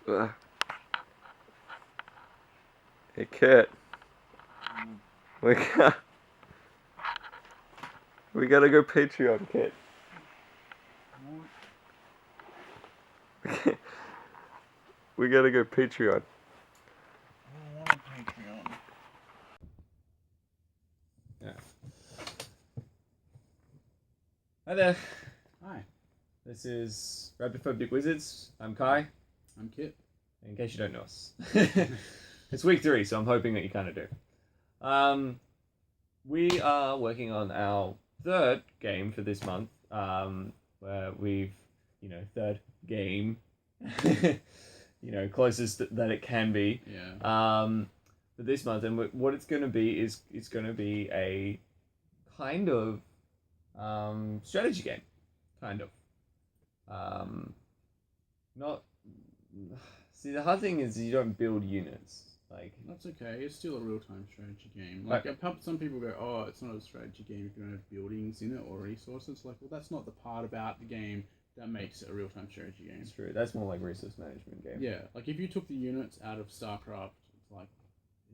Hey, Kit. We got... We gotta go Patreon, Kit. We gotta go Patreon. I want a Patreon. Yeah. Hi there. Hi. This is Rapidphobic Wizards. I'm Kai. I'm Kit. In case you don't know us. It's week 3, so I'm hoping that you kind of do. We are working on our 3rd game for this month. Where we've, third game. Closest that it can be. Yeah. For this month, and what it's going to be is it's going to be a kind of strategy game, kind of. Not. See, the hard thing is you don't build units. Like That's okay. It's still a real-time strategy game. Like some people go, "Oh, it's not a strategy game if you don't have buildings in it or resources." Like, well, that's not the part about the game that makes it a real-time strategy game. It's true. That's more like resource management game. Yeah. Like if you took the units out of StarCraft,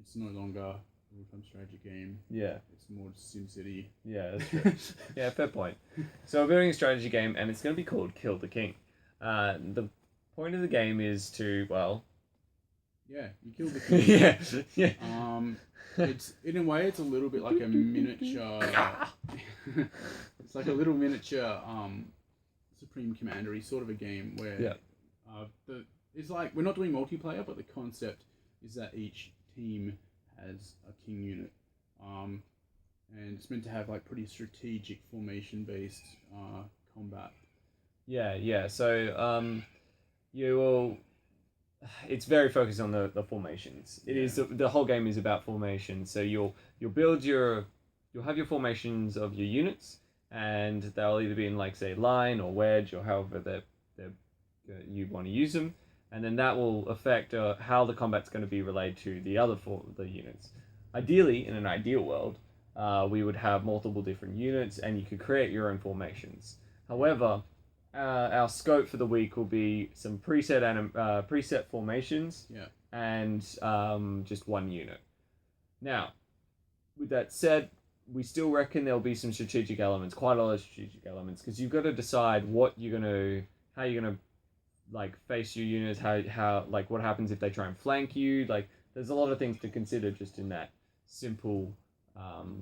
it's no longer a real-time strategy game. Yeah. It's more SimCity. Yeah, that's true. Yeah, fair point. So we're building a strategy game, and it's going to be called Kill the King. The point of the game is to, well... Yeah, you kill the king. yeah. It's in a way, it's a little bit like a miniature. It's like a little miniature Supreme Commander-y sort of a game where it's like we're not doing multiplayer, but the concept is that each team has a king unit, and it's meant to have like pretty strategic formation-based combat. Yeah. So you will. It's very focused on the formations. It is the whole game is about formations. So you'll build you'll have your formations of your units, and they'll either be in like say line or wedge or however you want to use them, and then that will affect how the combat's going to be relayed to the other the units. Ideally, in an ideal world, we would have multiple different units, and you could create your own formations. However, our scope for the week will be some preset formations, and just one unit. Like with that said, we still reckon there'll be some strategic elements, quite a lot of strategic elements, because you've got to decide how you're gonna like face your units, how like what happens if they try and flank you. Like there's a lot of things to consider just in that simple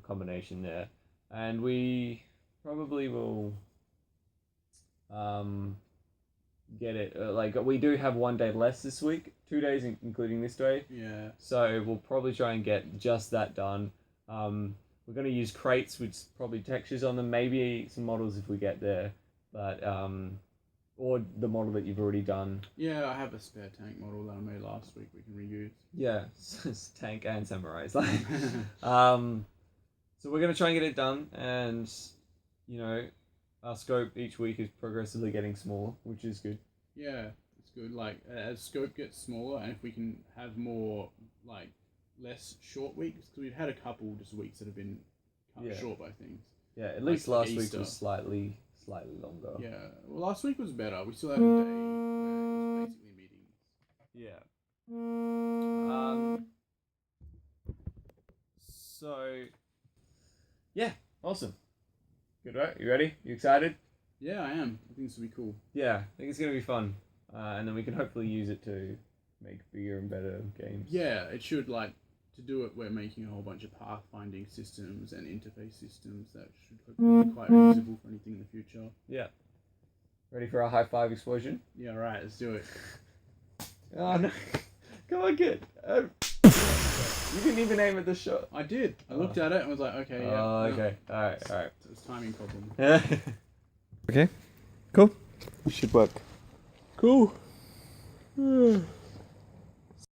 combination there, and we probably will. Get it. Like we do have 1 day less this week, 2 days including this day. Yeah. So we'll probably try and get just that done. We're gonna use crates with probably textures on them, maybe some models if we get there, but or the model that you've already done. Yeah, I have a spare tank model that I made last week. We can reuse. Yeah, tank and samurais. So we're gonna try and get it done, and our scope each week is progressively getting smaller, which is good. Yeah, it's good. Like, as scope gets smaller, and if we can have more, less short weeks, because we've had a couple just weeks that have been cut short by things. Yeah, at least last week was slightly longer. Yeah, well, last week was better. We still had a day where it was basically meetings. Yeah. So, yeah, awesome. Good, right? You ready? You excited? Yeah, I am. I think this will be cool. Yeah, I think it's going to be fun. And then we can hopefully use it to make bigger and better games. Yeah, it should, to do it, we're making a whole bunch of pathfinding systems and interface systems that should hopefully be quite reusable for anything in the future. Yeah. Ready for a high five explosion? Yeah, right, let's do it. Oh, no. Come on, kid. You didn't even aim at the shot. I did. I looked at it and was like, okay, yeah. Oh, okay. Alright. It's a timing problem. Okay. Cool. Should work. Cool.